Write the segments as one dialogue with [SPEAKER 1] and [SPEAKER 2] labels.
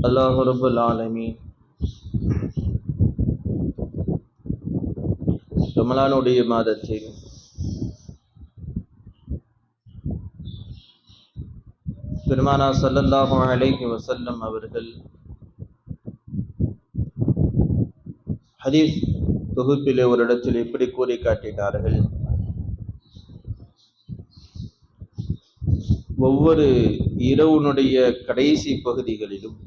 [SPEAKER 1] அல்லாஹ் ரப்புல் ஆலமீன் ரமலானுடைய மாதத்தில் பெருமானார் ஸல்லல்லாஹு அலைஹி வஸல்லம் அவர்கள் ஹதீஸ் தொகுப்பிலே ஒரு இடத்தில் இப்படி கூறி காட்டினார்கள். ஒவ்வொரு இரவுனுடைய கடைசி பகுதிகளிலும்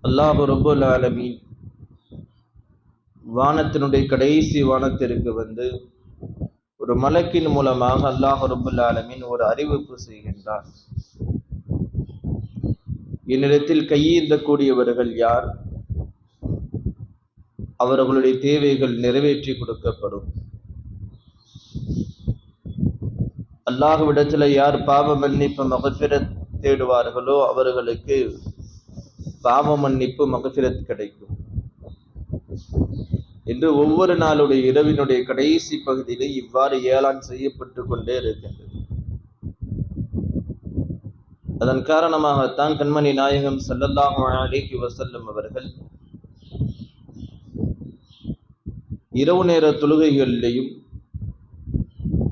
[SPEAKER 1] அல்லாஹ் ரப்புல் ஆலமீன் வானத்தினுடைய கடைசி வானத்திற்கு வந்து ஒரு மலக்கின் மூலமாக அல்லாஹ் ரப்புல் ஆலமீன் ஒரு அறிவிப்பு செய்கின்றார். என்னிடத்தில் கையேந்தக்கூடியவர்கள் யார், அவர்களுடைய தேவைகள் நிறைவேற்றி கொடுக்கப்படும். அல்லாஹ்விடத்தில் யார் பாவ மன்னிப்பு மக்ஃபிரத் தேடுவார்களோ அவர்களுக்கு பாவ மன்னிப்பு மக்ஃபிரத் கிடைக்கும் என்று ஒவ்வொரு நாளுடைய இரவினுடைய கடைசி பகுதியிலே இவ்வாறு ஏலான் செய்யப்பட்டு கொண்டே இருக்கின்றது. அதன் காரணமாகத்தான் கண்மணி நாயகம் ஸல்லல்லாஹு அலைஹி வஸல்லம் அவர்கள் இரவு நேர தொழுகைகளிலேயும்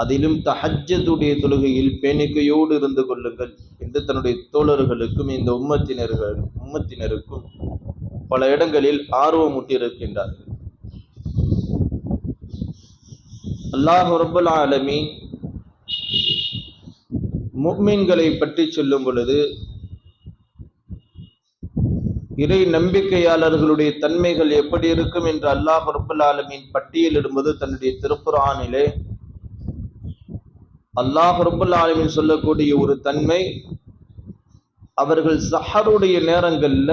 [SPEAKER 1] அதிலும் தஹஜ்ஜுடைய தொழுகையில் பேணிக்கையோடு இருந்து கொள்ளுங்கள் என்று தன்னுடைய தோழர்களுக்கும் இந்த உம்மத்தினருக்கும் பல இடங்களில் ஆர்வமூட்டி இருக்கின்றார்கள். அல்லாஹ் ரப்புல் ஆலமீன் முஃமின்களை பற்றி சொல்லும் பொழுது இறை நம்பிக்கையாளர்களுடைய தன்மைகள் எப்படி இருக்கும் என்று அல்லாஹ் ரப்புல் ஆலமீன் பட்டியலிடும்போது தன்னுடைய திருக்குர்ஆனிலே அல்லாஹ் ரப்புல் ஆலமீன் சொல்லக்கூடிய ஒரு தன்மை, அவர்கள் சஹருடைய நேரங்கள்ல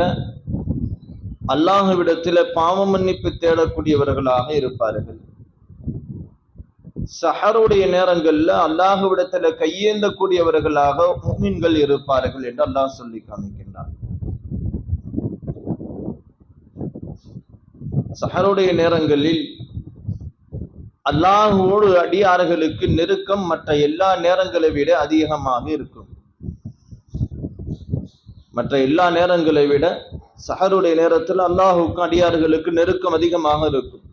[SPEAKER 1] அல்லாஹ்விடத்தில் பாவ மன்னிப்பு தேடக்கூடியவர்களாக இருப்பார்கள். சஹருடைய நேரங்கள்ல அல்லாஹ்விடத்தில் கையேந்தக்கூடியவர்களாக முஃமின்கள் இருப்பார்கள் என்று அல்லாஹ் சொல்லி காமிக்கின்றார். சஹருடைய நேரங்களில் அல்லாஹ்வோடு அடியார்களுக்கு நெருக்கம் மற்ற எல்லா நேரங்களை விட அதிகமாக இருக்கும். மற்ற எல்லா நேரங்களை விட சஹருடைய நேரத்தில் அல்லாஹுக்கு அடியார்களுக்கு நெருக்கம் அதிகமாக இருக்கும்.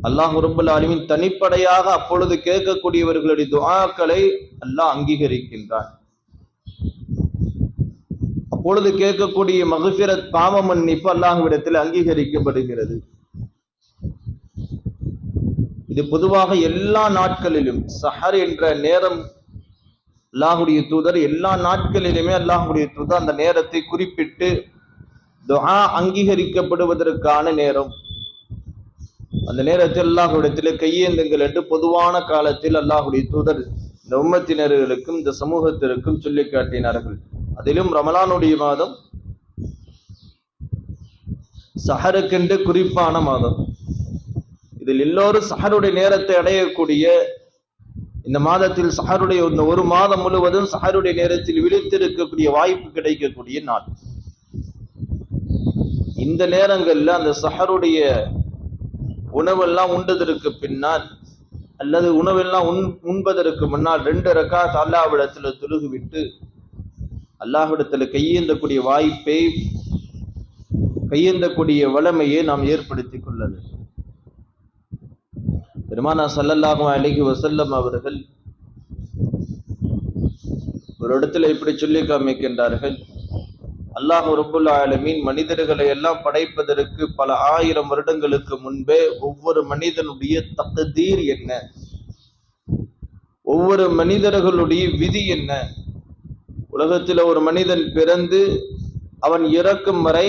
[SPEAKER 1] அல்லாஹ் ரப்புல் ஆலமீன் தனிப்படையாக அப்பொழுது கேட்கக்கூடியவர்களுடைய துஆக்களை அல்லாஹ் அங்கீகரிக்கின்றான். அப்பொழுது கேட்கக்கூடிய மக்ஃபிரத் பாவ மன்னிப்பு அல்லாஹ்விடத்தில் அங்கீகரிக்கப்படுகிறது. இது பொதுவாக எல்லா நாட்களிலும் சஹர் என்ற நேரம் அல்லாஹ்வுடைய தூதர் எல்லா நாட்களிலுமே அல்லாஹ்வுடைய தூதர் அந்த நேரத்தை குறிப்பிட்டு துஆ அங்கீகரிக்கப்படுவதற்கான நேரம், அந்த நேரத்தில் அல்லாஹ்விடத்தில் கையேந்துங்கள் என்று பொதுவான காலத்தில் அல்லாஹ்வுடைய தூதர் இந்த உம்மத்தினர்களுக்கும் இந்த சமூகத்திற்கும் சொல்லி காட்டினார்கள். அதிலும் ரமலானுடைய மாதம் சஹருக்கென்று குறிப்பான மாதம். இதில் எல்லோரும் சஹருடைய நேரத்தை அடையக்கூடிய இந்த மாதத்தில் சஹருடைய இந்த ஒரு மாதம் முழுவதும் சஹருடைய நேரத்தில் விழித்திருக்கக்கூடிய வாய்ப்பு கிடைக்கக்கூடிய நாள். இந்த நேரங்கள்ல அந்த சஹருடைய உணவெல்லாம் உண்டதற்கு பின்னால் அல்லது உணவெல்லாம் உண்பதற்கு முன்னால் 2 ரக்காத் அல்லாஹ்விடத்தில் தொழுதுவிட்டு அல்லாஹ்விடத்தில் கையேந்தக்கூடிய வாய்ப்பை, கையேந்தக்கூடிய வளமையை நாம் ஏற்படுத்தி கொள்ளது. பெருமானார் ஸல்லல்லாஹு அலைஹி வஸல்லம் அவர்கள் ஒரு இடத்துல இப்படி சொல்லி காமிக்கின்றார்கள், அல்லாஹ் ரப்புல் ஆலமீன் மனிதர்களை எல்லாம் படைப்பதற்கு பல ஆயிரம் வருடங்களுக்கு முன்பே ஒவ்வொரு மனிதனுடைய தக்தீர் என்ன, ஒவ்வொரு மனிதர்களுடைய விதி என்ன, உலகத்தில் ஒரு மனிதன் பிறந்து அவன் இறக்கும் வரை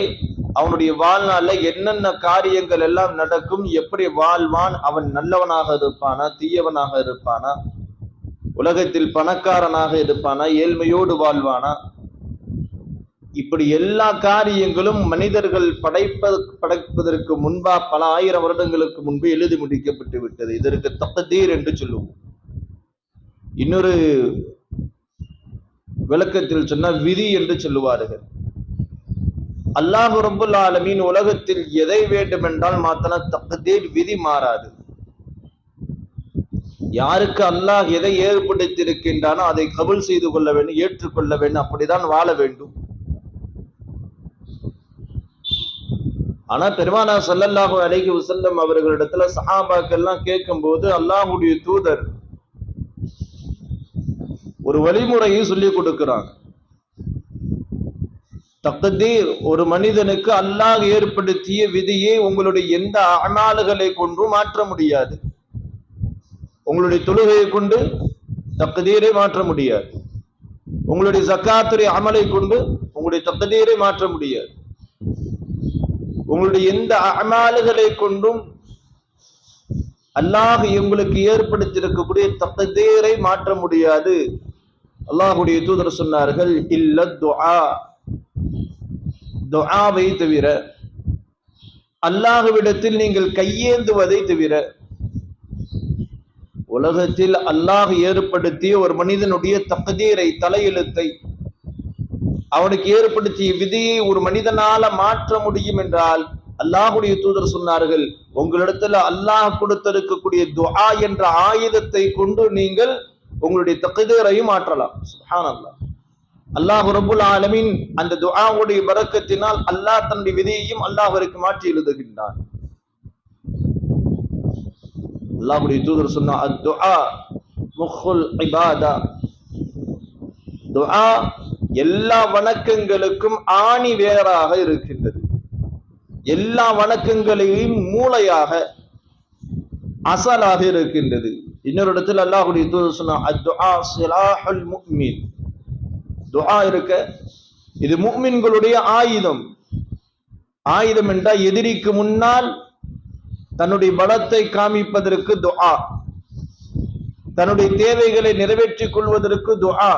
[SPEAKER 1] அவனுடைய வாழ்நாள்ல என்னென்ன காரியங்கள் எல்லாம் நடக்கும், எப்படி வாழ்வான், அவன் நல்லவனாக இருப்பானா, தீயவனாக இருப்பானா, உலகத்தில் பணக்காரனாக இருப்பானா, ஏழ்மையோடு வாழ்வானா, இப்படி எல்லா காரியங்களும் மனிதர்கள் படைப்பதற்கு முன்பா பல ஆயிரம் வருடங்களுக்கு முன்பு எழுதி முடிக்கப்பட்டு விட்டது. இதற்கு தக்தீர் என்று சொல்லுவோம். இன்னொரு விளக்கத்தில் சொன்னால் விதி என்று சொல்லுவார்கள். அல்லாஹ் ரப்புல் ஆலமீன் உலகத்தில் எதை வேண்டும் என்றால் மாத்தன தக்தீர், விதி மாறாது. யாருக்கு அல்லாஹ் எதை ஏற்படுத்தியிருக்கின்றானோ அதை கபூல் செய்து கொள்ள வேண்டும், ஏற்றுக்கொள்ள வேண்டும், அப்படிதான் வாழ வேண்டும். ஆனா பெருமானார் ஸல்லல்லாஹு அலைஹி வஸல்லம் அவர்களிடத்துல சஹாபாக்கள் எல்லாம் கேட்கும் போது அல்லாஹ்வுடைய தூதர் ஒரு வழிமுறையை சொல்லி கொடுக்கிறாங்க. தக்தீர், ஒரு மனிதனுக்கு அல்லாஹ் ஏற்படுத்திய விதியை உங்களுடைய எந்த அமால்களை கொண்டு மாற்ற முடியாது. உங்களுடைய தொழுகையை கொண்டு தக்தீரை மாற்ற முடியாது. உங்களுடைய ஜக்காத்துடைய அமலை கொண்டு உங்களுடைய தக்தீரை மாற்ற முடியாது. உங்களுடைய எந்த அமால்களை கொண்டும் அல்லாஹ் உங்களுக்கு ஏற்படுத்தியிருக்கக்கூடிய தக்தீரை மாற்ற முடியாது. அல்லாஹ்வுடைய தூதர் சொன்னார்கள், இல்ல துஆ, துஆவை தவிர, அல்லாஹ்விடத்தில் நீங்கள் கையேந்துவதை தவிர. உலகத்தில் அல்லாஹ் ஏற்படுத்திய ஒரு மனிதனுடைய தக்தீரை, தலையெழுத்தை, அவனுக்கு ஏற்படுத்திய விதியை ஒரு மனிதனால மாற்ற முடியும் என்றால் அல்லாஹ்வுடைய தூதர் சொன்னார்கள், உங்களிடத்துல அல்லாஹ் கொடுத்திருக்கக்கூடிய துஆ என்ற ஆயுதத்தை கொண்டு நீங்கள் உங்களுடைய தக்தீரையும் மாற்றலாம். சுப்ஹானல்லாஹ். அல்லாஹ் ரப்புல் ஆலமீன் அந்த துஆவுடைய பரக்கத்தினால் அல்லாஹ் தன்னுடைய விதியையும் அல்லாஹ்விற்கு மாற்றி எழுதுகின்றான். அல்லாஹ்வுடைய தூதர் சொன்னார், அத்-துஆ முஹுல் இபாதா. துஆ எல்லா வணக்கங்களுக்கும் ஆணி வேராக இருக்கின்றது. எல்லா வணக்கங்களையும் மூளையாக, அசலாக இருக்கின்றது. இன்னொரு இடத்தில் அல்லாஹ்வுடைய தூதர் சொன்னார், அத்-துஆ சிலாஹுல் முஃமின். துஆ இருக்க, இது முஃமின்களுடைய ஆயுதம். ஆயுதம் என்றால் எதிரிக்கு முன்னால் தன்னுடைய பலத்தை காமிப்பதற்கு துஆ, தன்னுடைய தேவைகளை நிறைவேற்றிக் கொள்வதற்கு துஆ.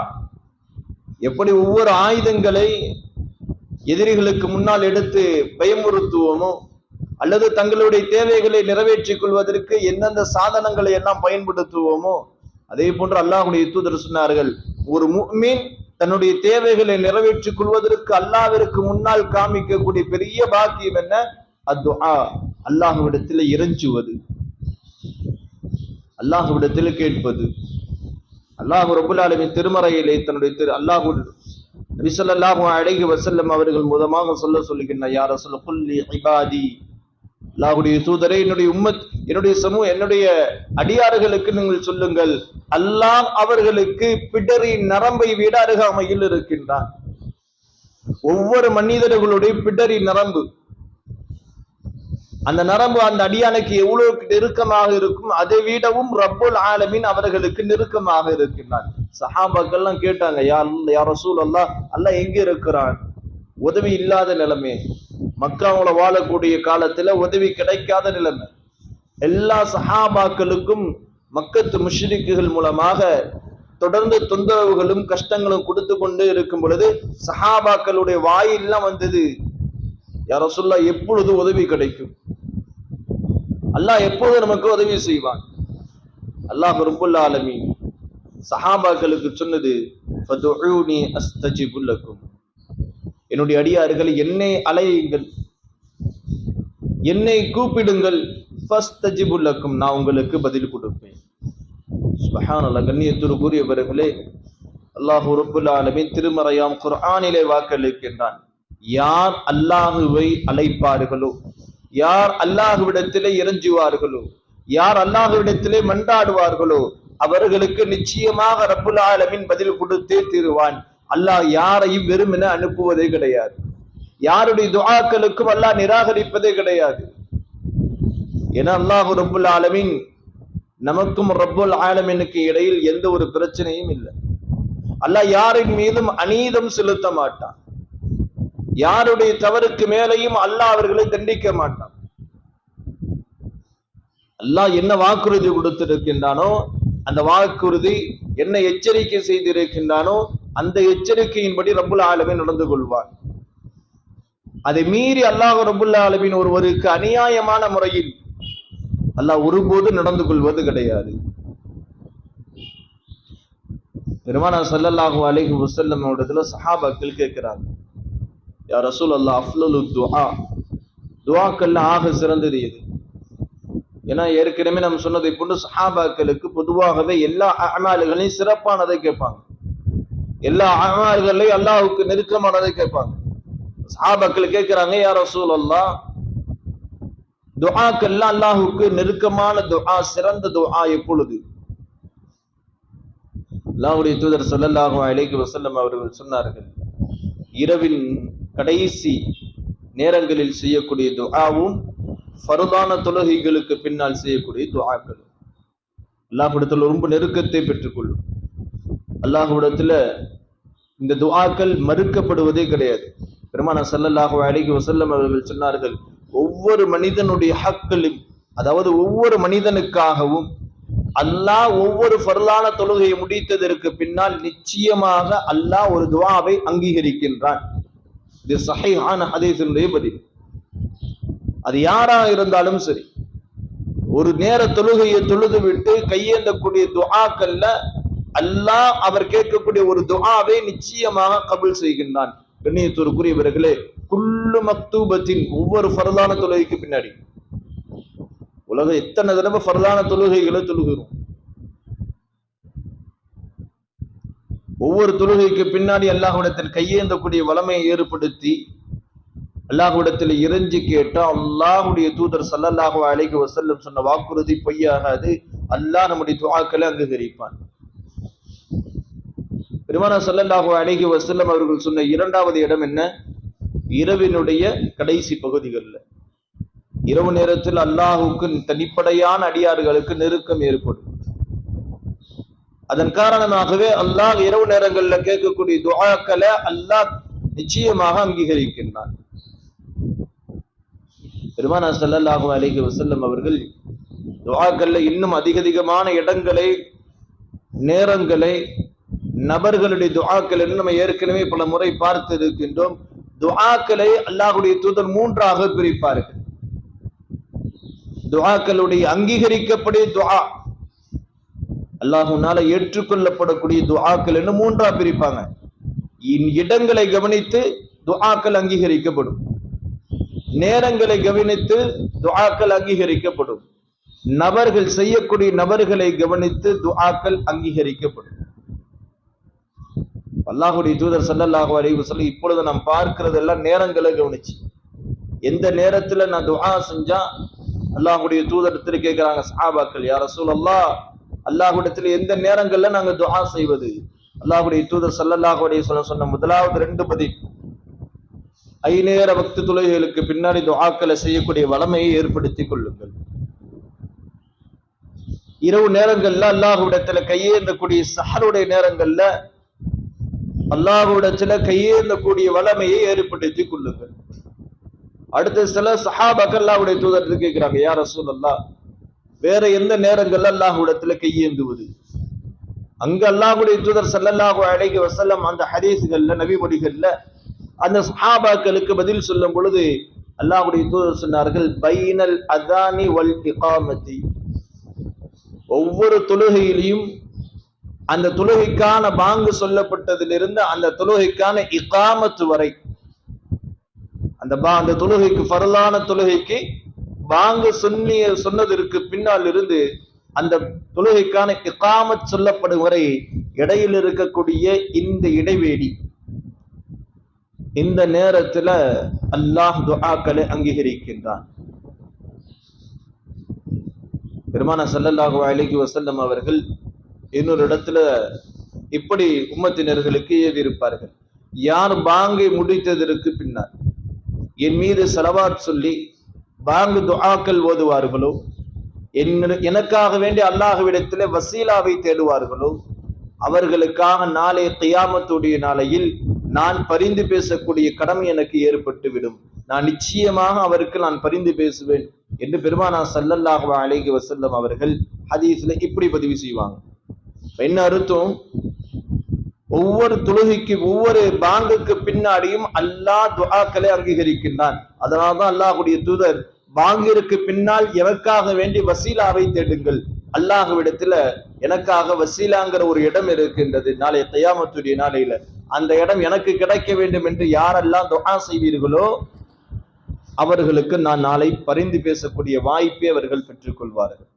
[SPEAKER 1] எப்படி ஒவ்வொரு ஆயுதங்களை எதிரிகளுக்கு முன்னால் எடுத்து பயமுறுத்துவோமோ, அல்லது தங்களுடைய தேவைகளை நிறைவேற்றிக் கொள்வதற்கு எந்தெந்த சாதனங்களை எல்லாம் பயன்படுத்துவோமோ, அதே போன்று அல்லாஹ்வுடைய தூதர் சொன்னார்கள், ஒரு முஃமின் தன்னுடைய தேவைகளை நிறைவேற்றிக் கொள்வதற்கு அல்லாஹ்விற்கு முன்னால் காமிக்கக்கூடிய பெரிய பாக்கியம் என்ன? அத்துஆ, அல்லாஹ்விடத்தில் இறைஞ்சுவது, அல்லாஹ்விடத்தில் கேட்பது. அல்லாஹ் ரப்புல் ஆலமீன் திருமறையிலே தன்னுடைய அல்லாஹ் நபி ஸல்லல்லாஹு அலைஹி வஸல்லம் அவர்கள் மூலமாக சொல்லுகின்றார், யா ரசூல் குல்லி இபாதி, அல்லாஹ்வுடைய தூதரே, என்னுடைய உம்மத், என்னுடைய சமூக, என்னுடைய அடியார்களுக்கு நீங்கள் சொல்லுங்கள், அல்லாஹ் அவர்களுக்கு பிடரின் நரம்பை விட அருகாமையில் இருக்கின்றான். ஒவ்வொரு மனிதர்களுடைய பிடரின் நரம்பு, அந்த நரம்பு அந்த அடியானுக்கு எவ்வளவு நெருக்கமாக இருக்கும், அதை விடவும் ரப்புல் ஆலமீன் அவர்களுக்கு நெருக்கமாக இருக்கின்றான். சஹாபாக்கள் எல்லாம் கேட்டாங்க, யா ரசூல் அல்லாஹ், அல்லாஹ் எங்க இருக்கிறான்? உதவி இல்லாத நிலைமை, மக்காவுல வாழக்கூடிய காலத்துல உதவி கிடைக்காத நிலைமை. எல்லா சஹாபாக்களுக்கும் மக்கத்து முஷ்ரிக்குகள் மூலமாக தொடர்ந்து தொந்தரவுகளும் கஷ்டங்களும் கொடுத்து கொண்டு இருக்கும் பொழுது சஹாபாக்களுடைய வாயெல்லாம் வந்தது, யா ரசூலுல்லாஹ் எப்பொழுது உதவி கிடைக்கும்? அல்லாஹ் எப்போது நமக்கு உதவி செய்வான்? அல்லாஹ் ரப்புல் ஆலமீன் சஹாபாக்களுக்கு சொன்னது, ஃபதுஊனி அஸ்தஜிபு லக்கும், என்னுடைய அடியார்கள் என்னை அழையுங்கள், என்னை கூப்பிடுங்கள், ஃபஸ்தஜிபு லக்கும், நான் உங்களுக்கு பதில் கொடுப்பேன். சுப்ஹானல்லாஹ். கண்ணியத்திற்குரியவர்களே, அல்லாஹ் ரப்புல் ஆலமீன் திருமறையாம் குர்ஆனிலே வாக்களிக்கின்றான், யார் அல்லாஹுவை அழைப்பார்களோ, யார் அல்லாஹ்விடத்திலே இறைஞ்சுவார்களோ, யார் அல்லாஹ்விடத்திலே மன்றாடுவார்களோ, அவர்களுக்கு நிச்சயமாக ரப்புல் ஆலமீன் பதில் கொடுத்தே தீருவான். அல்லாஹ் யாரையும் வெறுமென அனுப்புவதே கிடையாது. யாருடைய துஆக்களுக்கும் அல்லாஹ் நிராகரிப்பதே கிடையாது. ஏன்னா அல்லாஹ் ரப்புல் ஆலமீன், நமக்கும் ரப்புல் ஆலமீனுக்கு இடையில் எந்த ஒரு பிரச்சனையும் இல்லை. அல்லாஹ் யாரின் மீதும் அநீதம் செலுத்த மாட்டான். யாருடைய தவறுக்கு மேலையும் அல்லாஹ் அவர்களை தண்டிக்க மாட்டான். அல்லாஹ் என்ன வாக்குறுதி கொடுத்திருக்கின்றானோ, அந்த வாக்குறுதி என்ன எச்சரிக்கை செய்திருக்கின்றானோ, அந்த எச்சரிக்கையின்படி ரப்புல் ஆலமீன் நடந்து கொள்வான். அதை மீறி அல்லாஹ் ரப்புல் ஆலமீன் ஒருவருக்கு அநியாயமான முறையில் அல்லாஹ் ஒருபோது நடந்து கொள்வது கிடையாது. பெருமானார் ஸல்லல்லாஹு அலைஹி வஸல்லம் அவர்களிடத்துல சஹாபாக்கள் கேட்கிறாங்க, யா ரசூல் அல்லாஹ், அஃலலு துஆ, துஆக்கள்ல ஆக சிறந்தது எது? ஏன்னா ஏற்கனவே நம்ம சொன்னதை போன்று சஹாபாக்களுக்கு பொதுவாகவே எல்லா அமால்களையும் சிறப்பானதை கேட்பாங்க, எல்லா அமால்களையும் அல்லாஹ்வுக்கு நெருக்கமானதை கேட்பாங்க. சஹாபாக்கள் கேட்கிறாங்க, யா ரசூலல்லாஹ், துஆக்கள்ல அல்லாஹ்வுக்கு நெருக்கமான துஆ, சிறந்த துஆ எப்பொழுது? அல்லாஹ்வுடைய தூதர் ஸல்லல்லாஹு அலைஹி வஸல்லம் அவர்கள் சொன்னார்கள், இரவின் கடைசி நேரங்களில் செய்யக்கூடிய துஆவும் ஃபர்தான தொழுகைகளுக்கு பின்னால் செய்யக்கூடிய துஆக்கள் அல்லாஹ்விடத்தில் ரொம்ப நெருக்கத்தை பெற்றுக்கொள்ளும். அல்லாஹ்விடத்துல இந்த துஆக்கள் மறுக்கப்படுவதே கிடையாது. பெருமானார் ஸல்லல்லாஹு அலைஹி வஸல்லம் அவர்கள் சொன்னார்கள், ஒவ்வொரு மனிதனுடைய ஹக்கிலும், அதாவது ஒவ்வொரு மனிதனுக்காகவும் அல்லாஹ் ஒவ்வொரு ஃபர்லான தொழுகையை முடித்ததற்கு பின்னால் நிச்சயமாக அல்லாஹ் ஒரு துஆவை அங்கீகரிக்கின்றான். இது ஸஹீஹான ஹதீஸினுடைய பதில். அது யாரா இருந்தாலும் சரி, ஒரு நேர தொழுகையை தொழுது விட்டு கையேந்தக்கூடிய துஆக்கள்ல அல்லாஹ் அவர் கேட்கக்கூடிய ஒரு துஆவை நிச்சயமாக கபூல் செய்கின்றான். கண்ணியத்திற்குரியவர்களே, குல்லு மக்தூபத்தின், ஒவ்வொரு ஃபர்லான தொழுகைக்கு பின்னாடி, உலகம் எத்தனை தடவை ஃபர்லான தொழுகைகளை தொழுகிறோம், ஒவ்வொரு தொழுகைக்கு பின்னாடி அல்லாஹ்விடத்தில் கையேந்தக்கூடிய வளமையை ஏற்படுத்தி அல்லாஹ்விடத்தில் இறைஞ்சி கேட்டா அல்லாஹ்வுடைய தூதர் ஸல்லல்லாஹு அலைஹி வஸல்லம் சொன்ன வாக்குறுதி பொய்யாகாது. அல்லாஹ் நம்முடைய துஆக்களை அங்கீகரிப்பான். பெருமானார் ஸல்லல்லாஹு அலைஹி வஸல்லம் அவர்கள் சொன்ன இரண்டாவது இடம் என்ன? இரவினுடைய கடைசி பகுதிகளில், இரவு நேரத்தில் அல்லாஹ்வுக்கு தனிப்படையான அடியார்களுக்கு நெருக்கம் ஏற்படும். அதன் காரணமாகவே அல்லாஹ் இரவு நேரங்களில் கேட்கக்கூடிய துஆக்களை அல்லாஹ் நிச்சயமாக அங்கீகரிக்கின்றான். பெருமானார் ஸல்லல்லாஹு அலைஹி வஸல்லம் அவர்கள் துஆக்கள்ல இன்னும் அதிகமான இடங்களை, நேரங்களை, நபர்களுடைய துஆக்கள் என்று நம்ம ஏற்கனவே பல முறை பார்த்து இருக்கின்றோம். துஆக்களை அல்லாஹ்வுடைய தூதர் மூன்றாக பிரிப்பார்கள். துஆக்களுடைய அங்கீகரிக்கப்படைய துஆ, அல்லாஹ்வினால ஏற்றுக்கொள்ளப்படக்கூடிய துஆக்கள் என்று மூன்றா பிரிப்பாங்க. இடங்களை கவனித்து துஆக்கள் அங்கீகரிக்கப்படும், நேரங்களை கவனித்து துஆக்கள் அங்கீகரிக்கப்படும், நபர்கள் செய்யக்கூடிய நபர்களை கவனித்து துஆக்கள் அங்கீகரிக்கப்படும். அல்லாஹ்வுடைய தூதர் ஸல்லல்லாஹு அலைஹி வஸல்லம் இப்பொழுது நாம் பார்க்கிறதெல்லாம் நேரங்களை கவனிச்சு, எந்த நேரத்துல நான் துஆ செஞ்சா அல்லாஹ்வுடைய தூதர் கேட்கிறாங்க சஹாபாக்கள், யா ரசூலல்லாஹ், அல்லாஹ்விடத்தில் எந்த நேரங்கள்ல நாங்க துஆ செய்வது? அல்லாஹ்வுடைய தூதர் ஸல்லல்லாஹு அலைஹி வஸல்லம் சொன்ன முதலாவது ரெண்டு பதில், ஐநேர வக்து தொழுகைகளுக்கு பின்னாடி துஆக்களை செய்யக்கூடிய வளமையை ஏற்படுத்திக் கொள்ளுங்கள். இரவு நேரங்கள்ல அல்லாஹ்விடத்துல கையேந்தக்கூடிய சஹருடைய நேரங்கள்ல அல்லாஹ்விடத்துல கையேந்தக்கூடிய வளமையை ஏற்படுத்திக் கொள்ளுங்கள். அடுத்த சில சஹாபாக்கள் அல்லாஹ்வுடைய தூதர் கேட்கிறாங்க, யா ரசூலல்லாஹ், வேற எந்த நேரங்கள்ல அல்லாஹ்விடத்துல கையேந்துவது? அங்க அல்லாஹ்வுடைய தூதர் ஸல்லல்லாஹு அலைஹி வஸல்லம் அந்த ஹதீஸ்கள்ல, நபி மொழிகள்ல அந்த சஹாபாக்களுக்கு பதில் சொல்லும் பொழுது அல்லாஹ்வுடைய தூதர் சொன்னார்கள், பைனல் அதானி வல் இகாமத்தி, ஒவ்வொரு தொழுகையிலையும் அந்த தொழுகைக்கான பாங்கு சொல்லப்பட்டதிலிருந்து அந்த தொழுகைக்கான இகாமத்து வரை, அந்த தொழுகைக்கு ஃபர்லான தொழுகைக்கு பாங்கு சொன்னதற்கு பின்னால் இருந்து அந்த தொழுகைக்கான இகாமத் சொல்லப்படும் வரை இடையில் இருக்கக்கூடிய இந்த இடைவேளி, இந்த நேரத்துல அல்லாஹ் துஆக்களை அங்கீகரிக்கின்றான். பெருமானார் ஸல்லல்லாஹு அலைஹி வஸல்லம் அவர்கள் இன்னொரு இடத்துல இப்படி உம்மத்தினர்களுக்கு ஏவிருப்பார்கள், யார் பாங்கை முடித்ததற்கு பின்னால் என் மீது ஸலவாத் சொல்லி பாங்கு துஆக்கள் ஓதுவார்களோ, எனக்காக வேண்டி அல்லாஹ்விடத்திலே வசீலாவை தேடுவார்களோ, அவர்களுக்காக நாளை கியாமத்துடைய நாளையில் நான் பரிந்து பேசக்கூடிய கடமை எனக்கு ஏற்பட்டு விடும். நான் நிச்சயமாக அவருக்கு நான் பரிந்து பேசுவேன் என்று பெருமானார் ஸல்லல்லாஹு அலைஹி வஸல்லம் அவர்கள் ஹதீஸ்ல இப்படி பதிவு செய்வாங்க. என்ன அர்த்தம்? ஒவ்வொரு தொழுகைக்கு, ஒவ்வொரு பாங்குக்கு பின்னாடியும் அல்லாஹ் துஆக்களை அங்கீகரிக்கின்றான். அதனால்தான் அல்லாஹ்வுடைய தூதர், பாங்கிற்கு பின்னால் எனக்காக வேண்டி வசீலாவை தேடுங்கள், அல்லாஹ்விடத்துல எனக்காக வசீலாங்கிற ஒரு இடம் இருக்கின்றது நாளை கியாமத்துடைய நாளையில, அந்த இடம் எனக்கு கிடைக்க வேண்டும் என்று யாரெல்லாம் துஆ செய்வீர்களோ அவர்களுக்கு நான் நாளை பரிந்து பேசக்கூடிய வாய்ப்பை அவர்கள் பெற்றுக் கொள்வார்கள்.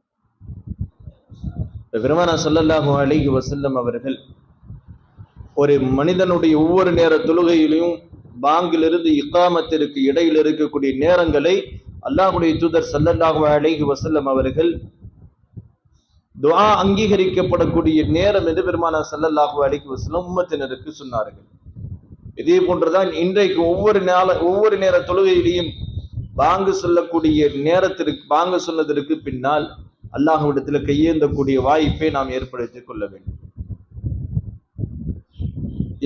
[SPEAKER 1] பெருமானார் ஸல்லல்லாஹு அலைஹி வஸல்லம் அவர்கள் ஒரு மனிதனுடைய ஒவ்வொரு நேர தொழுகையிலும் பாங்கிலிருந்து இக்காமத்திற்கு இடையில் இருக்கக்கூடிய நேரங்களை அல்லாஹ்வுடைய தூதர் ஸல்லல்லாஹு அலைஹி வஸல்லம் அவர்கள் துஆ அங்கீகரிக்கப்படக்கூடிய நேரம் என்று பெருமானார் ஸல்லல்லாஹு அலைஹி வஸல்லம் உம்மத்தினருக்கு சொன்னார்கள். இதே போன்றுதான் இன்றைக்கு ஒவ்வொரு நேர தொழுகையிலையும் பாங்கு சொல்லக்கூடிய நேரத்திற்கு பாங்கு சொன்னதற்கு பின்னால் அல்லாஹ்விடத்தில் கையேந்தக்கூடிய வாய்ப்பை நாம் ஏற்படுத்திக் கொள்ள வேண்டும்.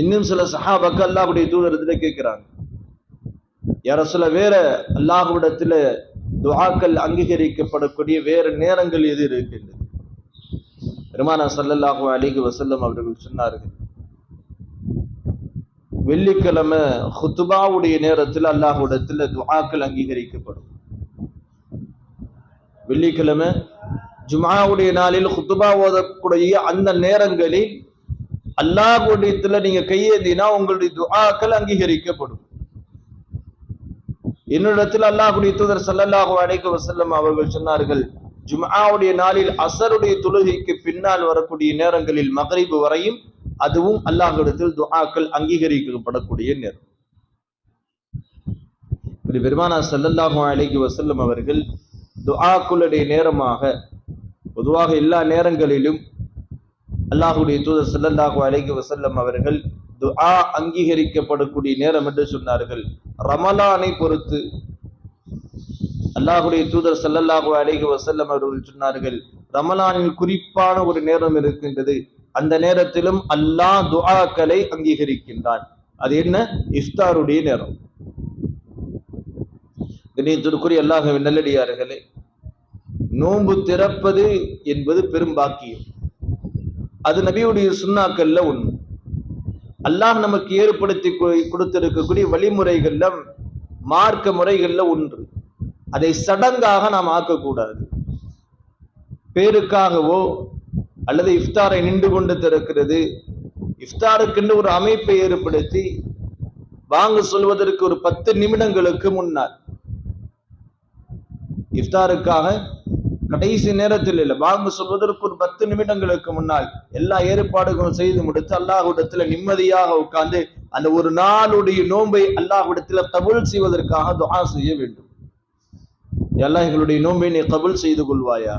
[SPEAKER 1] இன்னும் சில சஹாபாக்கள் அல்லாஹ்வுடைய தூதரிடத்தில் கேட்கிறாங்க, யா ரசூலல்லாஹ், வேற அல்லாஹ்விடத்தில் துஆக்கள் அங்கீகரிக்கப்படக்கூடிய வேற நேரங்கள் எது இருக்கின்றது? பெருமானார் ஸல்லல்லாஹு அலைஹி வஸல்லம் அவர்கள் சொன்னார்கள், வெள்ளிக்கிழமை ஹுத்பாவுடைய நேரத்தில் அல்லாஹ்விடத்தில் துஆக்கள் அங்கீகரிக்கப்படும். வெள்ளிக்கிழமை ஜும்ஆவுடைய நாளில் ஹுத்பா ஓதக்கூடிய அந்த நேரங்களில் அல்லாஹ்விடத்தில் நீங்க கையேந்தினா உங்களுடைய துஆக்கள் அங்கீகரிக்கப்படும். என்னிடத்தில் அல்லாஹ்வுடைய தூதர் ஸல்லல்லாஹு அலைஹி வஸல்லம் அவர்கள் சொன்னார்கள், ஜும்ஆவுடைய நாளில் அஸருடைய தொழுகைக்கு பின்னால் வரக்கூடிய நேரங்களில் மக்ரிப் வரையும் அதுவும் அல்லாஹ்விடத்தில் துஆக்கள் அங்கீகரிக்கப்படக்கூடிய நேரம். பெருமானார் ஸல்லல்லாஹு அலைஹி வஸல்லம் அவர்கள் துஆக்களுடைய நேரமாக பொதுவாக எல்லா நேரங்களிலும் அல்லாஹ்வுடைய தூதர் ஸல்லல்லாஹு அலைஹி வஸல்லம் அவர்கள் துஆ அங்கீகரிக்கப்படக்கூடிய நேரம் என்று சொன்னார்கள். ரமலானை பொறுத்து அல்லாஹ்வுடைய தூதர் ஸல்லல்லாஹு அலைஹி வஸல்லம் அவர்கள் சொன்னார்கள், ரமலானில் குறிப்பான ஒரு நேரம் இருக்கின்றது, அந்த நேரத்திலும் அல்லாஹ் துஆக்களை அங்கீகரிக்கின்றான். அது என்ன? இஃப்தாருடைய நேரம். கண்ணியத்திற்குரிய அல்லாஹ்வின் நல்லடியார்களே, நோன்பு திறப்பது என்பது பெரும் பாக்கியம். அது நபியுடைய சுன்னாக்கள்ல ஒன்று. அல்லாஹ் நமக்கு ஏற்படுத்தி கொடுத்திருக்கக்கூடிய வழிமுறைகள்ல மார்க்க முறைகள்ல ஒன்று. அதை சடங்காக நாம் ஆக்கக்கூடாது. பேருக்காகவோ அல்லது இஃப்தாரை நின்று கொண்டு திறக்கிறது, இஃப்தாருக்கென்று ஒரு அமைப்பை ஏற்படுத்தி வாங்க சொல்வதற்கு ஒரு 10 நிமிடங்களுக்கு முன்னால், இஃப்தாருக்காக கடைசி நேரத்தில் இல்லை, வாங்க சொல்வதற்கு ஒரு 10 நிமிடங்களுக்கு முன்னால் எல்லா ஏற்பாடுகளும் செய்து முடித்து அல்லாஹ்விடத்தில் நிம்மதியாக உட்கார்ந்து அந்த ஒரு நாளுடைய நோன்பை அல்லாஹ்விடத்தில் கபூல் செய்வதற்காக துஆ செய்ய வேண்டும். அல்லாஹ் எங்களுடைய நோன்பை நீ கபூல் செய்து கொள்வாயா.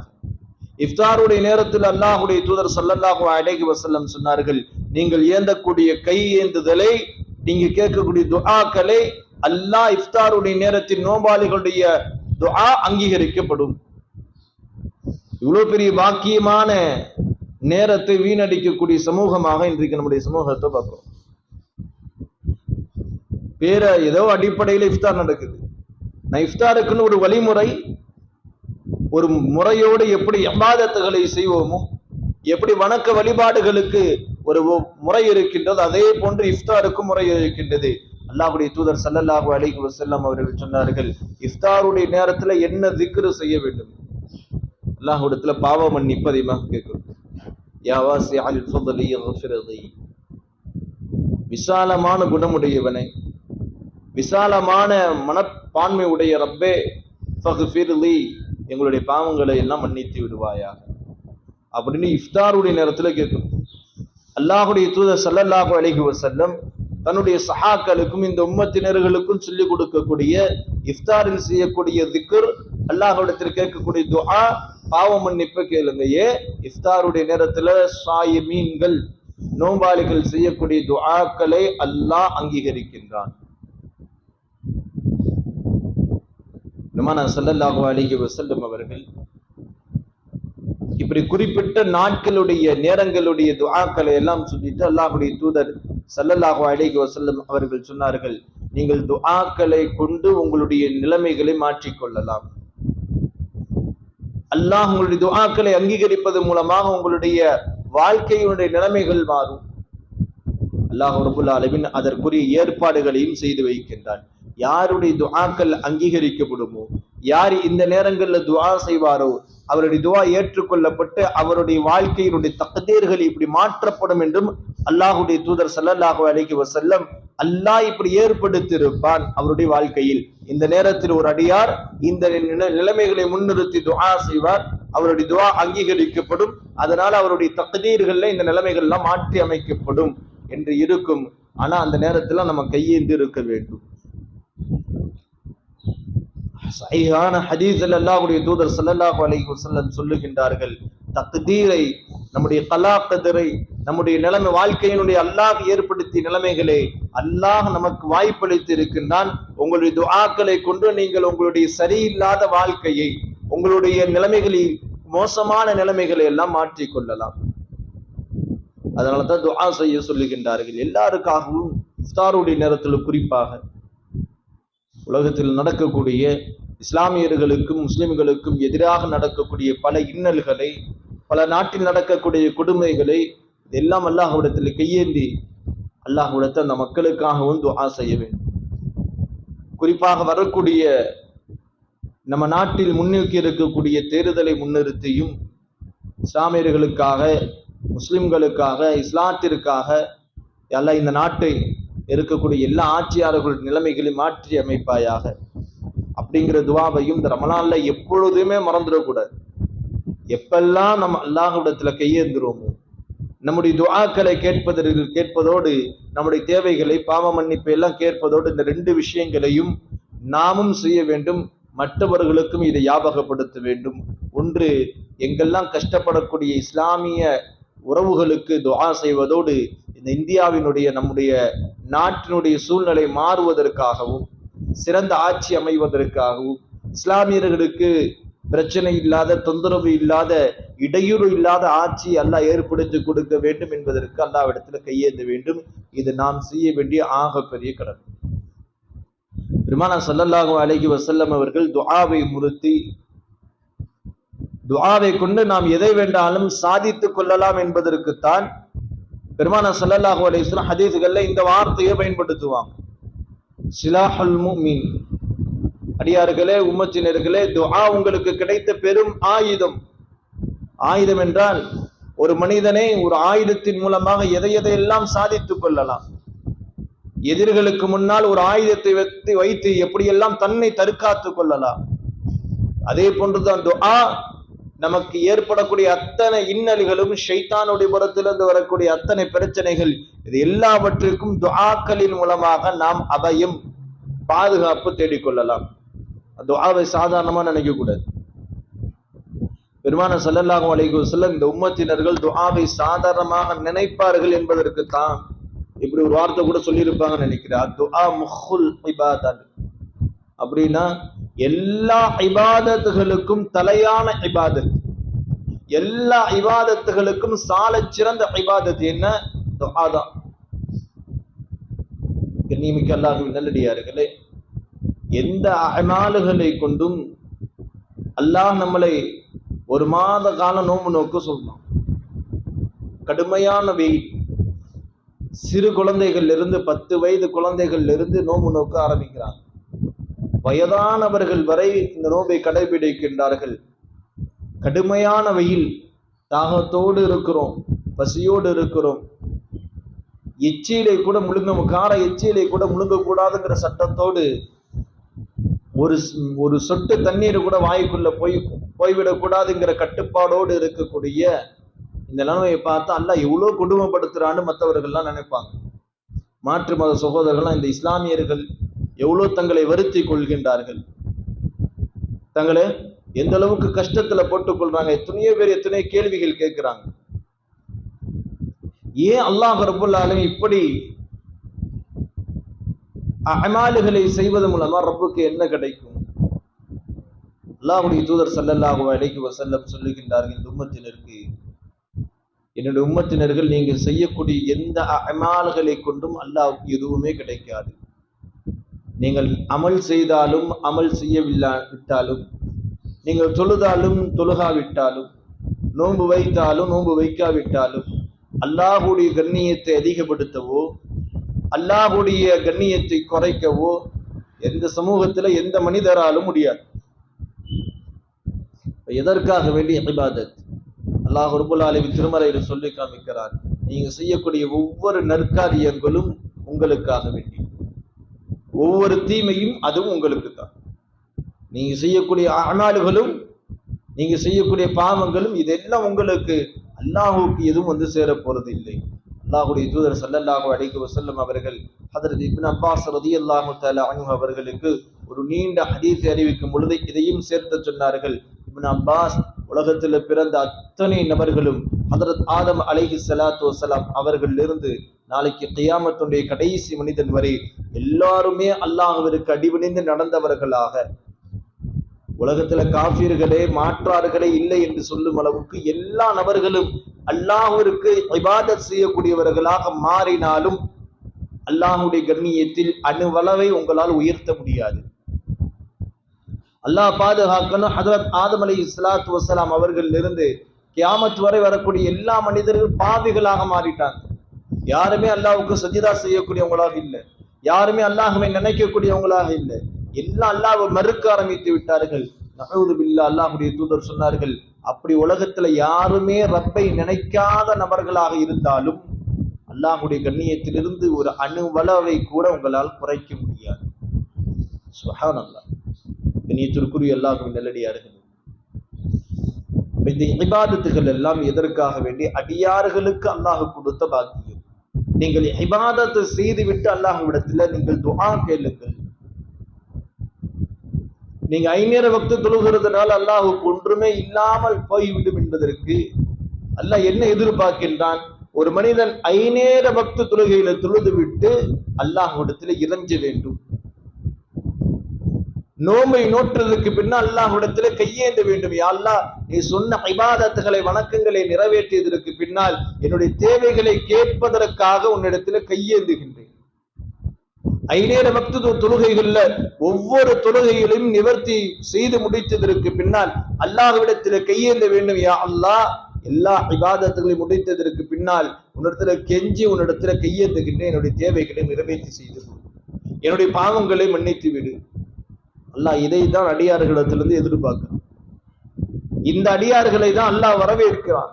[SPEAKER 1] இஃப்தாருடைய நேரத்தில் அல்லாஹ்வுடைய தூதர் ஸல்லல்லாஹு அலைஹி வஸல்லம் சொன்னார்கள், நீங்கள் ஏந்தக்கூடிய கை ஏந்துதலை, நீங்க கேட்கக்கூடிய துஆக்களை அல்லாஹ் இஃப்தாருடைய நேரத்தில் நோம்பாளிகளுடைய துஆ அங்கீகரிக்கப்படும். இவ்வளவு பெரிய பாக்கியமான நேரத்தை வீணடிக்கக்கூடிய சமூகமாக இன்றைக்கு நம்முடைய சமூகத்தை பார்க்கிறோம். பேர ஏதோ அடிப்படையில் இஃப்தார் நடக்குது. நான் இஃப்தாருக்குன்னு ஒரு வழிமுறை, ஒரு முறையோடு எப்படி இபாதத்துகளை செய்வோமோ, எப்படி வணக்க வழிபாடுகளுக்கு ஒரு முறை இருக்கின்றது, அதே போன்று இஃப்தாருக்கும் முறை இருக்கின்றது. அல்லாஹ்வுடைய தூதர் ஸல்லல்லாஹு அலைஹி வஸல்லம் அவர்கள் சொன்னார்கள், இஃப்தாருடைய நேரத்துல என்ன திக்ரு செய்ய வேண்டும்? அல்லாஹ்விடத்துல பாவ மன்னிப்பு அதிகமாக கேட்கிறோம். யா வாசிஅல் ஃபضலி இக்ஃபிர்லி, விசாலமான குணமுடையவனே, விசாலமான மனப்பான்மை உடைய ரப்பே, ஃபக்ஃபிர்லி, எங்களுடைய பாவங்களை எல்லாம் மன்னித்து விடுவாயாக அப்படின்னு இஃப்தாருடைய நேரத்துல கேட்கும். அல்லாஹ்வுடைய தூதர் ஸல்லல்லாஹு அலைஹி வஸல்லம் தன்னுடைய சஹாக்களுக்கும் இந்த உம்மத்தினர்களுக்கும் சொல்லிக் கொடுக்கக்கூடிய இஃப்தாரில் செய்யக்கூடிய திக்ர், அல்லாஹ்விடத்தில் கேட்கக்கூடிய துஆ, பாவ மன்னிப்பு கேளுங்க. இஃப்தாருடைய நேரத்துல ஸாயிமீன்கள், நோம்பாளிகள் செய்யக்கூடிய துஆக்களை அல்லாஹ் அங்கீகரிக்கின்றான். பெருமானார் ஸல்லல்லாஹு அலைஹி வஸல்லம் அவர்கள் இப்படி குறிப்பிட்ட நாட்களுடைய நேரங்களுடைய துஆக்களை எல்லாம் சொல்லிட்டு அல்லாஹ்வுடைய தூதர் ஸல்லல்லாஹு அலைஹி வஸல்லம் அவர்கள் சொன்னார்கள், நீங்கள் துஆக்களை கொண்டு உங்களுடைய நிலைமைகளை மாற்றிக்கொள்ளலாம். அல்லாஹ் உங்களுடைய துஆக்களை அங்கீகரிப்பது மூலமாக உங்களுடைய வாழ்க்கையினுடைய நிலைமைகள் மாறும். அல்லாஹ் ரப்பல் ஆலமீன் அதற்குரிய ஏற்பாடுகளையும் செய்து வைக்கின்றான். யாருடைய துஆக்கள் அங்கீகரிக்கப்படுமோ, யார் இந்த நேரங்களில் துஆ செய்வாரோ, அவருடைய துஆ ஏற்றுக்கொள்ளப்பட்டு அவருடைய வாழ்க்கையினுடைய தக்தீர்கள் இப்படி மாற்றப்படும் என்றும் அல்லாஹ்வுடைய தூதர் ஸல்லல்லாஹு அலைஹி வஸல்லம் அல்லாஹ் இப்படி ஏற்படுத்தியிருப்பான் அவருடைய வாழ்க்கையில். இந்த நேரத்தில் ஒரு அடியார் இந்த நிலைமைகளை முன்னிறுத்தி துஆ செய்வார், அவருடைய துஆ அங்கீகரிக்கப்படும். அதனால அவருடைய தக்தீர்கள்ல இந்த நிலைமைகள் எல்லாம் மாற்றி அமைக்கப்படும் என்று இருக்கும். ஆனா அந்த நேரத்துல நம்ம கையேந்தி இருக்க வேண்டும். சஹீஹான ஹதீஸில் அல்லாஹ்வுடைய தூதர் ஸல்லல்லாஹு அலைஹி வஸல்லம் சொல்லுகின்றார்கள், தக்தீரை, நம்முடைய கலா கதரை, நம்முடைய நிலைமை, வாழ்க்கையினுடைய அல்லாஹ் ஏற்படுத்திய நிலைமைகளை அல்லாஹ் நமக்கு வாய்ப்பளித்து இருக்கின்றான். உங்களுடைய துஆக்களை கொண்டு நீங்கள் உங்களுடைய சரியில்லாத வாழ்க்கையை, உங்களுடைய நிலைமைகளில் மோசமான நிலைமைகளை எல்லாம் மாற்றிக் கொள்ளலாம். அதனாலதான் துஆ செய்ய சொல்லுகின்றார்கள். எல்லாருக்காகவும் இஃப்தாருடைய நேரத்தில் குறிப்பாக உலகத்தில் நடக்கக்கூடிய இஸ்லாமியர்களுக்கும் முஸ்லிம்களுக்கும் எதிராக நடக்கக்கூடிய பல இன்னல்களை, பல நாட்டில் நடக்கக்கூடிய கொடுமைகளை இதெல்லாம் அல்லாஹ்விடத்தில் கையேந்தி அல்லாஹ்விடத்தில் அந்த மக்களுக்காகவும் துஆ செய்ய வேண்டும். குறிப்பாக வரக்கூடிய நம்ம நாட்டில் முன்னோக்கி இருக்கக்கூடிய தேர்தலை முன்னிறுத்தியும் இஸ்லாமியர்களுக்காக, முஸ்லிம்களுக்காக, இஸ்லாத்திற்காக அல்லாஹ் இந்த நாட்டை இருக்கக்கூடிய எல்லா ஆட்சியாளர்களுடைய நிலைமைகளை மாற்றி அமைப்பாயாக அப்படிங்கிற துஆவையும் இந்த ரமலான்ல எப்பொழுதுமே மறந்துடக்கூடாது. எப்பெல்லாம் நம்ம அல்லாஹ்விடத்துல கையேந்துறோமோ, நம்முடைய துஆக்களை கேட்பதோடு நம்முடைய தேவைகளை, பாவ மன்னிப்பை எல்லாம் கேட்பதோடு இந்த ரெண்டு விஷயங்களையும் நாமும் செய்ய வேண்டும், மற்றவர்களுக்கும் இதை ஞாபகப்படுத்த வேண்டும். ஒன்று, எங்கெல்லாம் கஷ்டப்படக்கூடிய இஸ்லாமிய உறவுகளுக்கு துஆ செய்வதோடு இந்த இந்தியாவினுடைய, நம்முடைய நாட்டினுடைய சூழ்நிலை மாறுவதற்காகவும், சிறந்த ஆட்சி அமைவதற்காகவும், இஸ்லாமியர்களுக்கு பிரச்சனை இல்லாத, தொந்தரவு இல்லாத, இடையூறு இல்லாத ஆட்சி அல்லாஹ் ஏற்படுத்தி கொடுக்க வேண்டும் என்பதற்கு அல்லாஹ்விடத்தில் கையேந்த வேண்டும். இது நாம் செய்ய வேண்டிய ஆகப்பெரிய கடமை. பெருமானார் ஸல்லல்லாஹு அலைஹி வஸல்லம் அவர்கள் துஆவை முறுத்தி, துஆவை கொண்டு நாம் எதை வேண்டாலும் சாதித்துக் கொள்ளலாம் என்பதற்குத்தான் பெருமானார் ஸல்லல்லாஹு அலைஹி வஸல்லம் ஹதீஸ்கள்ல இந்த வார்த்தையை பயன்படுத்துவாங்க. சிலாஹுல் முஃமின், அடியார்களே, உம்மத்தினர்களே, துஆ உங்களுக்கு கிடைத்த பெரும் ஆயுதம். ஆயுதம் என்றால் ஒரு மனிதனை ஒரு ஆயுதத்தின் மூலமாக எதையெல்லாம் சாதித்துக் கொள்ளலாம். எதிர்களுக்கு முன்னால் ஒரு ஆயுதத்தை வைத்து எப்படியெல்லாம் தன்னை தற்காத்துக் கொள்ளலாம். அதே போன்றுதான் துஆ நமக்கு ஏற்படக்கூடிய அத்தனை இன்னல்களும், ஷைத்தானுடைய புறத்திலிருந்து வரக்கூடிய அத்தனை பிரச்சனைகள், இது எல்லாவற்றிற்கும் துஆக்களின் மூலமாக நாம் அபயம், பாதுகாப்பு தேடிக்கொள்ளலாம். துஆவை சாதாரணமா நினைக்க கூடாது. பெருமானார் ஸல்லல்லாஹு அலைஹி வஸல்லம் இந்த உம்மத்தினர்கள் துஆவை சாதாரணமாக நினைப்பார்கள் என்பதற்கு தான் இப்படி ஒரு வார்த்தை கூட சொல்லியிருப்பாங்கன்னு நினைக்கிறேன். துஆ முஹுல் இபாதத் அப்படின்னா எல்லா இபாதத்துகளுக்கும் தலையான இபாதத், எல்லா இபாதத்துகளுக்கும் சாலச் சிறந்த இபாதத் என்ன? துஆ தான். கண்ணியமிக்க அல்லாஹ்வின் நல்லடியார்களே, எந்த அமால்களை கொண்டும் அல்லாஹ் நம்மளை ஒரு மாத காலம் நோன்பு நோக்க சொல்லலாம். கடுமையான வெயில், சிறு குழந்தைகள் இருந்து 10 வயது குழந்தைகள் இருந்து நோன்பு நோக்க ஆரம்பிக்கிறாங்க. வயதானவர்கள் வரை இந்த நோன்பை கடைபிடிக்கின்றார்கள். கடுமையான வெயில், தாகத்தோடு இருக்கிறோம், பசியோடு இருக்கிறோம். எச்சிலை கூட கார எச்சிலை கூட முழுங்கக்கூடாதுங்கிற சட்டத்தோடு ஒரு சொட்டு தண்ணீர் கூட வாய்க்குள்ள போய்விடக்கூடாதுங்கிற கட்டுப்பாடோடு இருக்கக்கூடிய இந்த நிலைமையை பார்த்தா அல்லாஹ் எவ்வளவு கொடுமைப்படுத்துறான்னு மற்றவர்கள்லாம் நினைப்பாங்க. மாற்று மத சகோதரர்கள்லாம் இந்த இஸ்லாமியர்கள் எவ்வளவு தங்களை வருத்தி கொள்கின்றார்கள், தங்களை எந்த அளவுக்கு கஷ்டத்துல போட்டுக் கொள்றாங்க. எத்தனையோ பேர் எத்தனையோ கேள்விகள் கேட்கிறாங்க. ஏன் அல்லாஹ் ரப்புல் ஆலமீன் இப்படி அமால்களை செய்வது மூலமா ரப்புக்கு என்ன கிடைக்கும்? அல்லாஹ்வுடைய தூதர் ஸல்லல்லாஹு அலைஹி வஸல்லம் சொல்லுகின்றார்கள், இந்த உம்மத்தினருக்கு, என்னுடைய உம்மத்தினர்கள், நீங்கள் செய்யக்கூடிய எந்த அமால்களை கொண்டும் அல்லாஹ்வுக்கு எதுவுமே கிடைக்காது. நீங்கள் அமல் செய்தாலும் அமல் செய்யவிட்டாலும், நீங்கள் தொழுதாலும் தொழுகாவிட்டாலும், நோன்பு வைத்தாலும் நோன்பு வைக்காவிட்டாலும், அல்லாஹ்வுடைய கண்ணியத்தை அதிகப்படுத்தவோ அல்லாஹ்வுடைய கண்ணியத்தை குறைக்கவோ எந்த சமூகத்துல எந்த மனிதராலும் முடியாது. எதற்காக வேண்டிய இபாதத்? அல்லாஹ் ரப்புல் ஆலமீன் திருமறையில் சொல்லி காமிக்கிறார், நீங்க செய்யக்கூடிய ஒவ்வொரு நற்காரியங்களும் உங்களுக்காக வேண்டி. ஒவ்வொரு தீமையும் அதுவும் உங்களுக்கு தான். நீங்க செய்யக்கூடிய அமல்களும் நீங்க செய்யக்கூடிய பாவங்களும் இதெல்லாம் உங்களுக்கு, அல்லாஹ்வுக்கு எதுவும் சேர போறது இல்லை. அல்லாஹ்வுடைய தூதர் ஸல்லல்லாஹு அலைஹி வஸல்லம் அவர்கள் ஹஜ்ரத் இப்னு அப்பாஸ் ரலியல்லாஹு தஆலா அன்ஹு அவர்களுக்கு ஒரு நீண்ட ஹதீஸை அறிவிக்கும் பொழுது இதையும் சேர்த்து சொன்னார்கள். இப்னு அப்பாஸ், உலகத்தில் பிறந்த அத்தனை நபர்களும் ஹஜ்ரத் ஆதம் அலைஹிஸ்ஸலாத்து வஸலாம் அவர்களிலிருந்து நாளைக்கு கியாமத்துடைய கடைசி மனிதன் வரை எல்லாருமே அல்லாஹ்விற்கு அடிபணிந்து நடந்தவர்களாக, உலகத்துல காஃபிர்களே மாற்றார்களே இல்லை என்று சொல்லும் அளவுக்கு எல்லா நபர்களும் அல்லாஹ்விற்கு இபாதத் செய்யக்கூடியவர்களாக மாறினாலும் அல்லாஹ்வுடைய கண்ணியத்தில் அணுவளவை உங்களால் உயர்த்த முடியாது. அல்லாஹ் பாதுகாக்கணும். ஹஜ்ரத் ஆதம் அலைஹிஸ்ஸலாத்து வஸலாம் அவர்களிலிருந்து கியாமத் வரை வரக்கூடிய எல்லா மனிதர்களும் பாவிகளாக மாறிட்டாங்க. யாருமே அல்லாஹ்வுக்கு சஜிதா செய்யக்கூடியவங்களாக இல்லை, யாருமே அல்லாஹ்வை நினைக்கக்கூடியவங்களாக இல்லை. எல்லாம் அல்லாஹ்வை மறுக்க ஆரம்பித்து விட்டார்கள். நஊது பில்லாஹ். அல்லாஹ்வுடைய தூதர் சொன்னார்கள், அப்படி உலகத்துல யாருமே ரப்பை நினைக்காத நபர்களாக இருந்தாலும் அல்லாஹ்வுடைய கண்ணியத்திலிருந்து ஒரு அணுவளவை கூட உங்களால் குறைக்க முடியாது. சுப்ஹானல்லாஹ். கண்ணியத்திற்குரிய அல்லாஹ்வின் நல்லடியார்கள், இந்த இபாதத்துகள் எல்லாம் எதற்காக வேண்டி? அடியார்களுக்கு அல்லாஹ் கொடுத்த பாக்கியம். நீங்கள் இபாதத்தை செய்துவிட்டு அல்லாஹ்விடத்துல நீங்கள் துஆ கேளுங்கள். நீங்க 5 நேர வக்து தொழுகிறதுனால அல்லாஹ்வுக்கு ஒன்றுமே இல்லாமல் போய்விடும் என்பதற்கு அல்லாஹ் என்ன எதிர்பார்க்கின்றான்? ஒரு மனிதன் 5 நேர வக்து தொழுகையில தொழுது விட்டு அல்லாஹ்விடத்துல இறைஞ்ச வேண்டும். நோம்பை நோற்றதுக்கு பின்னால் அல்லாஹ்விடத்துல கையேந்த வேண்டும். யா அல்லாஹ், நீ சொன்ன இபாதத்துகளை வணக்கங்களை நிறைவேற்றியதற்கு பின்னால் என்னுடைய தேவைகளை கேட்பதற்காக உன்னிடத்துல கையேந்துகின்றேன். 5 நேர வக்து தொழுகைகள்ல ஒவ்வொரு தொழுகைகளையும் நிவர்த்தி செய்து முடித்ததற்கு பின்னால் அல்லாஹ்விடத்துல கையேந்த வேண்டும். யா அல்லாஹ், எல்லா இபாதத்துகளையும் முடித்ததற்கு பின்னால் உன்னிடத்துல கெஞ்சி உன்னிடத்துல கையேந்துகின்றேன். என்னுடைய தேவைகளை நிறைவேற்றி செய்து என்னுடைய பாவங்களை மன்னித்து விடு. அல்லாஹ் இதை தான் அடியார்களிடத்திலிருந்து எதிர்பார்க்கிறான். இந்த அடியார்களை தான் அல்லாஹ் வரவேற்கிறான்.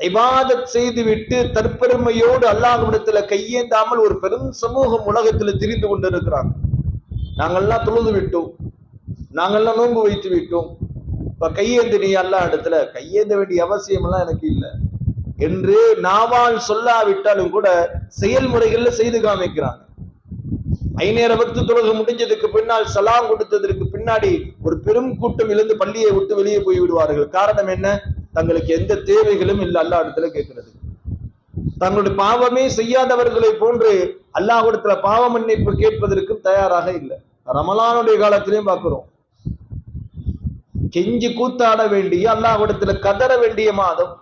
[SPEAKER 1] இபாதத் செய்துவிட்டு தற்பெருமையோடு அல்லாஹ்விடத்துல கையேந்தாமல் ஒரு பெரும் சமூகம் உலகத்துல திரிந்து கொண்டிருக்கிறாங்க. நாங்கள்லாம் தொழுது விட்டோம், நாங்கள்லாம் நோன்பு வைத்து விட்டோம், இப்ப கையேந்து நீ அல்லாஹ் இடத்துல. கையேந்த வேண்டிய அவசியம் எல்லாம் எனக்கு இல்லை என்று நாவால் சொல்லாவிட்டாலும் கூட செயல்முறைகள்ல செய்து காமிக்கிறாங்க. 5 நேர வக்து தொழுகை முடிஞ்சதுக்கு பின்னால் சலாம் கொடுத்ததற்கு பின்னாடி ஒரு பெரும் கூட்டம் எழுந்து பள்ளியை விட்டு வெளியே போய் விடுவார்கள். காரணம் என்ன? தங்களுக்கு எந்த தேவைகளும் இல்லை அல்லாஹ் இடத்துல கேட்கிறது. தங்களுடைய பாவமே செய்யாதவர்களை போன்று அல்லாஹ்விடத்துல பாவ மன்னிப்பு கேட்பதற்கும் தயாராக இல்லை. ரமலானுடைய காலத்திலையும் பார்க்கிறோம், கெஞ்சி கூத்தாட வேண்டிய, அல்லாஹ்விடத்துல கதற வேண்டிய மாதம்.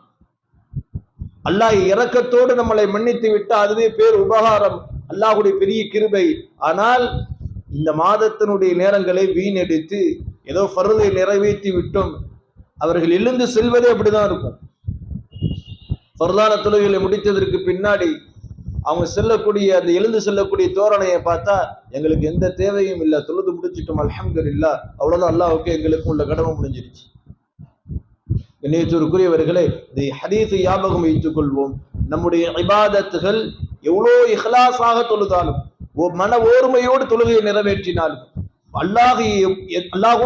[SPEAKER 1] அல்லாஹ் இரக்கத்தோடு நம்மளை மன்னித்து விட்டு அதுவே பேர் உபகாரம், அல்லாஹ்வுடைய பெரிய கிருபை. ஆனால் இந்த மாதத்தினுடைய நேரங்களை வீணடித்து ஏதோ ஃபர்தை நிறைவேற்றி விட்டோம், அவர்கள் எழுந்து செல்வதே அப்படிதான் இருக்கும். ஃபர்தான தொழுகைகளை முடித்ததற்கு பின்னாடி அவங்க செல்லக்கூடிய அந்த எழுந்து செல்லக்கூடிய தோரணையை பார்த்தா எங்களுக்கு எந்த தேவையும் இல்லை, தொழுது முடிச்சிட்டோம் அல்ஹம்துலில்லாஹ், அவ்வளவுதான், அல்லாஹ்வுக்கு எங்களுக்கு உள்ள கடமை முடிஞ்சிருச்சு. கண்ணியத்திற்குரியவர்களே, இந்த ஹதீஸை ஞாபகம் வைத்துக் கொள்வோம். நம்முடைய இபாதத்துகள் எவ்வளோ இஹ்லாஸாக தொழுதாலும், மன ஓர்மையோடு தொழுகையை நிறைவேற்றினாலும், அல்லாஹும்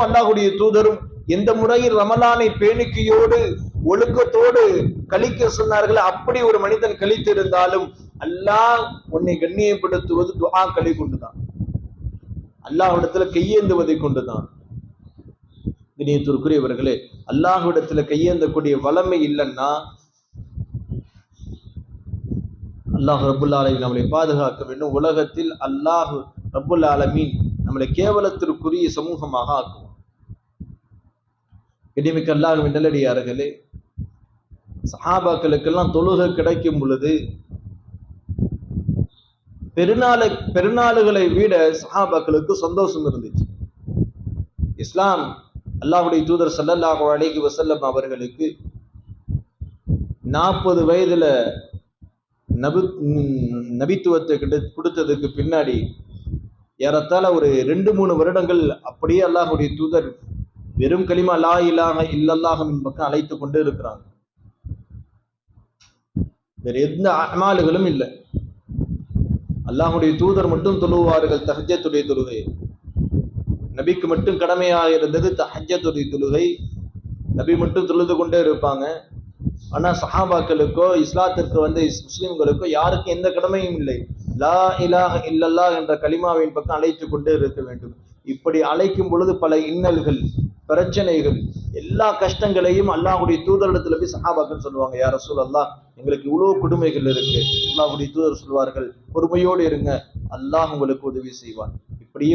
[SPEAKER 1] அல்லாஹுடைய தூதரும் எந்த முறையில் ரமலானை பேணிக்கையோடு ஒழுக்கத்தோடு கழிக்க சொன்னார்கள், அப்படி ஒரு மனிதன் கழித்திருந்தாலும் அல்லாஹ் உன்னை கண்ணியப்படுத்துவது துஆக்களை கொண்டுதான், அல்லாஹ்விடத்துல கையேந்துவதை கொண்டுதான். கண்ணியத்திற்குரியவர்களே, அல்லாஹ்விடத்துல கையேந்தக்கூடிய வளமை இல்லைன்னா அல்லாஹ் ரப்புல் ஆலமீன் நம்மளை பாதுகாக்க வேண்டும். உலகத்தில் அல்லாஹ் ரப்புல் ஆலமீன் நம்மளை கேவலத்திற்குரிய சமூகமாக ஆக்குவோம். இனிமிக்க அல்லாஹ்வின் நல்லடியார்களே, சஹாபாக்களுக்கெல்லாம் தொழுகை கிடைக்கும் பொழுது பெருநாளுகளை விட சஹாபாக்களுக்கு சந்தோஷம் இருந்துச்சு. இஸ்லாம் அல்லாஹ்வுடைய தூதர் ஸல்லல்லாஹு அலைஹி வஸல்லம் அவர்களுக்கு 40 வயதுல நபித்துவத்தை கொடுத்ததுக்கு பின்னாடி ஏறத்தாழ ஒரு 2-3 வருடங்கள் அப்படியே அல்லாஹ்வுடைய தூதர் வெறும் கலிமா லா இலாஹ இல்லல்லாஹின் பக்கம் அழைத்து கொண்டு இருக்கிறாங்க. வேற எந்த அமால்களும் இல்லை. அல்லாஹ்வுடைய தூதர் மட்டும் தொழுவார்கள் தஹஜ்ஜத்துடைய தொழுகை. நபிக்கு மட்டும் கடமையாக இருந்தது தஹஜ்ஜத்துடைய தொழுகை. நபி மட்டும் தொழுது கொண்டே இருப்பாங்க. ஆனா சஹாபாக்களுக்கோ இஸ்லாத்திற்கு வந்த முஸ்லிம்களுக்கோ யாருக்கும் எந்த கடமையும் இல்லை. லா இலாஹ இல்லல்லாஹ் என்ற கலிமாவின் பக்கம் அழைத்து கொண்டே இருக்க வேண்டும். இப்படி அழைக்கும் பொழுது பல இன்னல்கள், பிரச்சனைகள், எல்லா கஷ்டங்களையும் அல்லாஹ்வுடைய தூதரிடத்துல போய் சஹாபாக்கள் சொல்லுவாங்க, யா ரசூலல்லாஹ் எங்களுக்கு இவ்வளவு கொடுமைகள் இருக்கு. அல்லாஹ்வுடைய தூதர் சொல்வார்கள், பொறுமையோடு இருங்க, அல்லாஹ் உங்களுக்கு உதவி செய்வான். இப்படியே